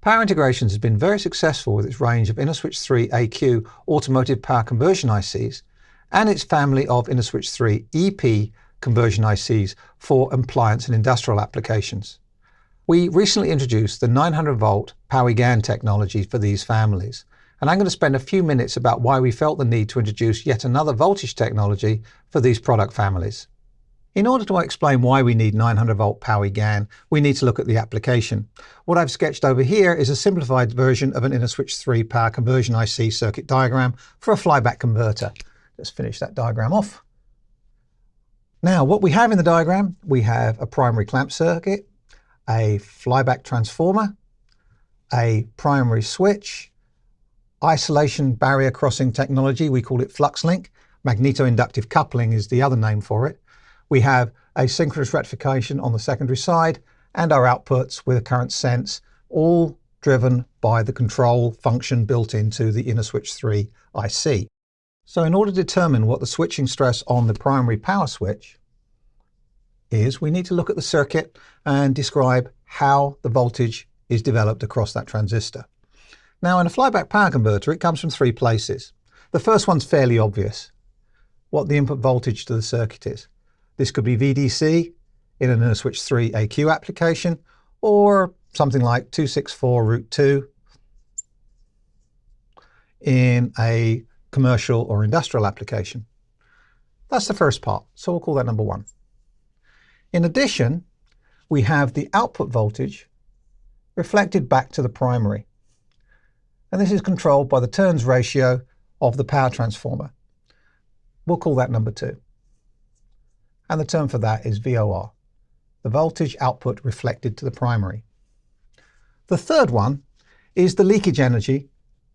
Power Integrations has been very successful with its range of InnoSwitch3-AQ automotive power conversion ICs and its family of InnoSwitch3 EP conversion ICs for appliance and industrial applications. We recently introduced the 900-volt PowiGaN technology for these families, and I'm going to spend a few minutes about why we felt the need to introduce yet another voltage technology for these product families. In order to explain why we need 900-volt PowiGaN, we need to look at the application. What I've sketched over here is a simplified version of an InnoSwitch3 power conversion IC circuit diagram for a flyback converter. Let's finish that diagram off. Now, what we have in the diagram, we have a primary clamp circuit, a flyback transformer, a primary switch, isolation barrier crossing technology, we call it flux link. Magneto-inductive coupling is the other name for it. We have a synchronous rectification on the secondary side and our outputs with a current sense, all driven by the control function built into the InnoSwitch3 IC. So in order to determine what the switching stress on the primary power switch is, we need to look at the circuit and describe how the voltage is developed across that transistor. Now, in a flyback power converter, it comes from three places. The first one's fairly obvious, what the input voltage to the circuit is. This could be VDC in an InnoSwitch3-AQ application, or something like 264√2 in a commercial or industrial application. That's the first part, so we'll call that number one. In addition, we have the output voltage reflected back to the primary. And this is controlled by the turns ratio of the power transformer. We'll call that number two. And the term for that is VOR, the voltage output reflected to the primary. The third one is the leakage energy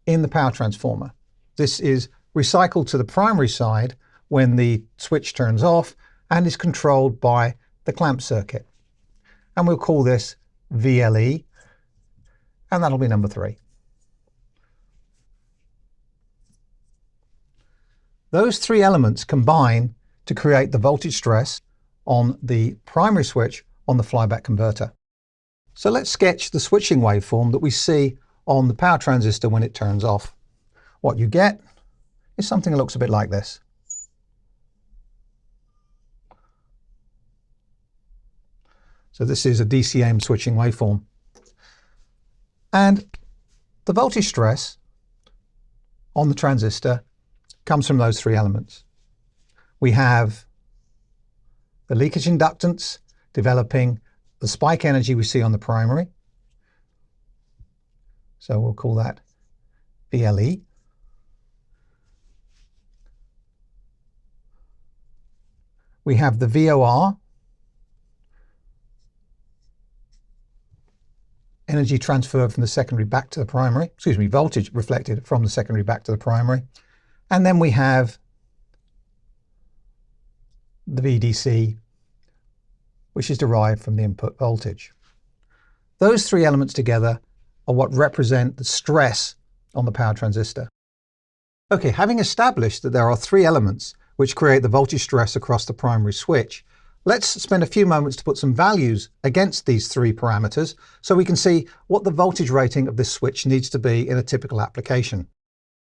in the power transformer. This is recycled to the primary side when the switch turns off and is controlled by the clamp circuit. And we'll call this VLE, and that'll be number three. Those three elements combine to create the voltage stress on the primary switch on the flyback converter. So let's sketch the switching waveform that we see on the power transistor when it turns off. What you get is something that looks a bit like this. So this is a DCM switching waveform. And the voltage stress on the transistor comes from those three elements. We have the leakage inductance developing the spike energy we see on the primary. So we'll call that VLE. We have the VOR, energy transferred from the secondary back to the primary, voltage reflected from the secondary back to the primary. And then we have the VDC, which is derived from the input voltage. Those three elements together are what represent the stress on the power transistor. Okay, having established that there are three elements which create the voltage stress across the primary switch, let's spend a few moments to put some values against these three parameters so we can see what the voltage rating of this switch needs to be in a typical application.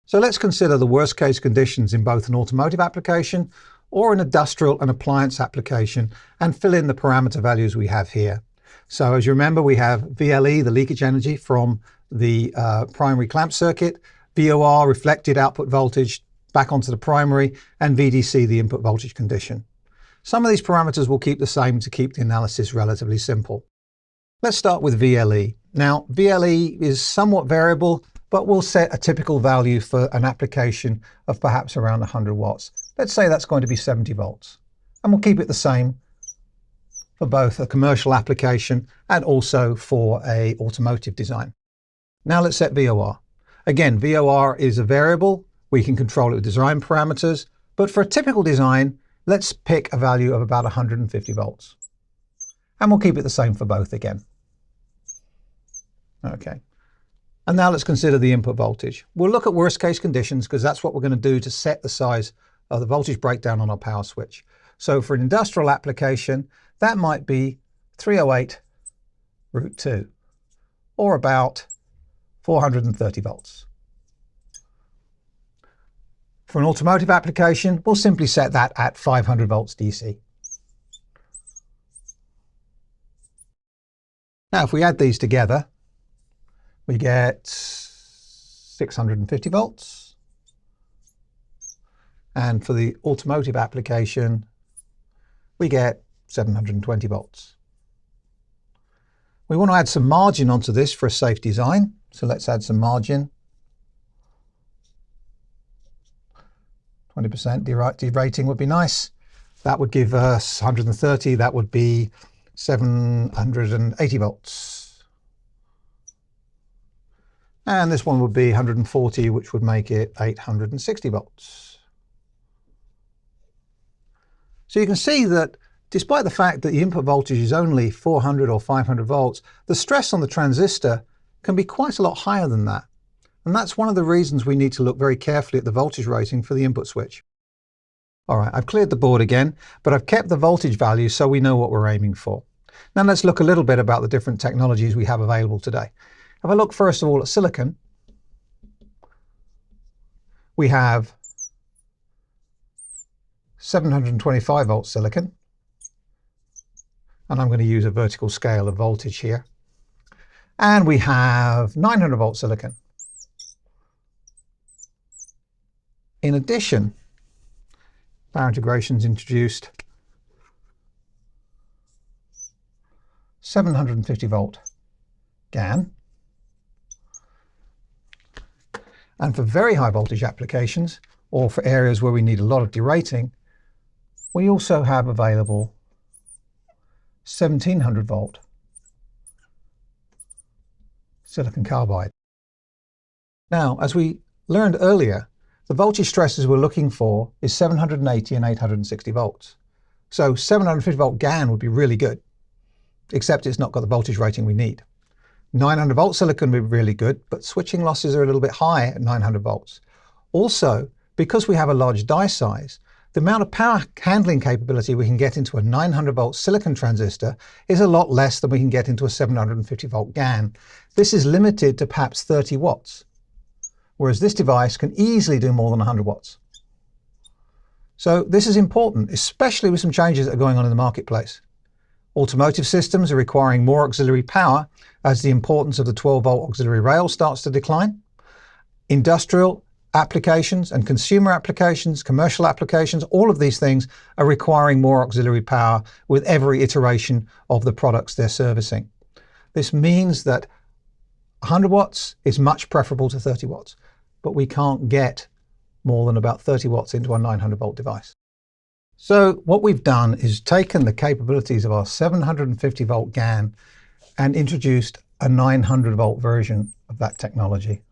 So let's consider the worst case conditions in both an automotive application or an industrial and appliance application and fill in the parameter values we have here. So as you remember, we have VLE, the leakage energy from the primary clamp circuit, VOR, reflected output voltage back onto the primary, and VDC, the input voltage condition. Some of these parameters will keep the same to keep the analysis relatively simple. Let's start with VLE. Now, VLE is somewhat variable, but we'll set a typical value for an application of perhaps around 100 watts. Let's say that's going to be 70 volts. And we'll keep it the same for both a commercial application and also for an automotive design. Now let's set VOR. Again, VOR is a variable. We can control it with design parameters. But for a typical design, let's pick a value of about 150 volts. And we'll keep it the same for both again. Okay. And now let's consider the input voltage. We'll look at worst case conditions because that's what we're going to do to set the size of the voltage breakdown on our power switch. So for an industrial application, that might be 308√2, or about 430 volts. For an automotive application, we'll simply set that at 500 volts DC. Now, if we add these together, we get 650 volts. And for the automotive application, we get 720 volts. We want to add some margin onto this for a safe design. So let's add some margin. 20% derating would be nice. That would give us 130. That would be 780 volts. And this one would be 140, which would make it 860 volts. So you can see that despite the fact that the input voltage is only 400 or 500 volts, the stress on the transistor can be quite a lot higher than that. And that's one of the reasons we need to look very carefully at the voltage rating for the input switch. All right, I've cleared the board again, but I've kept the voltage value so we know what we're aiming for. Now let's look a little bit about the different technologies we have available today. If I look first of all at silicon, we have 725 volt silicon, and I'm going to use a vertical scale of voltage here. And we have 900 volt silicon. In addition, power integration's introduced 750 volt GaN. And for very high voltage applications, or for areas where we need a lot of derating, we also have available 1700 volt silicon carbide. Now, as we learned earlier, the voltage stresses we're looking for is 780 and 860 volts. So 750 volt GaN would be really good, except it's not got the voltage rating we need. 900 volt silicon would be really good, but switching losses are a little bit high at 900 volts. Also, because we have a large die size, the amount of power handling capability we can get into a 900 volt silicon transistor is a lot less than we can get into a 750 volt GaN. This is limited to perhaps 30 watts, whereas this device can easily do more than 100 watts. So this is important, especially with some changes that are going on in the marketplace. Automotive systems are requiring more auxiliary power as the importance of the 12 volt auxiliary rail starts to decline. Industrial applications and consumer applications, commercial applications, all of these things are requiring more auxiliary power with every iteration of the products they're servicing. This means that 100 watts is much preferable to 30 watts, but we can't get more than about 30 watts into a 900 volt device. So what we've done is taken the capabilities of our 750 volt GaN and introduced a 900 volt version of that technology.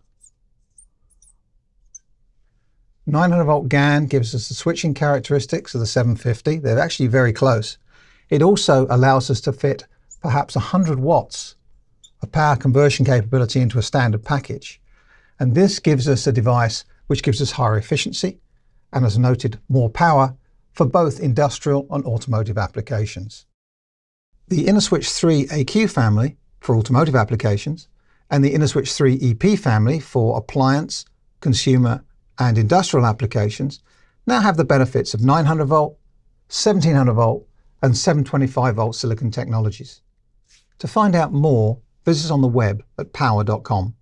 900 volt GaN gives us the switching characteristics of the 750. They're actually very close. It also allows us to fit perhaps 100 watts of power conversion capability into a standard package. And this gives us a device which gives us higher efficiency and, as noted, more power for both industrial and automotive applications. The InnoSwitch3-AQ family for automotive applications and the InnoSwitch3-EP family for appliance, consumer, and industrial applications now have the benefits of 900 volt, 1700 volt, and 725 volt silicon technologies. To find out more, visit us on the web at power.com.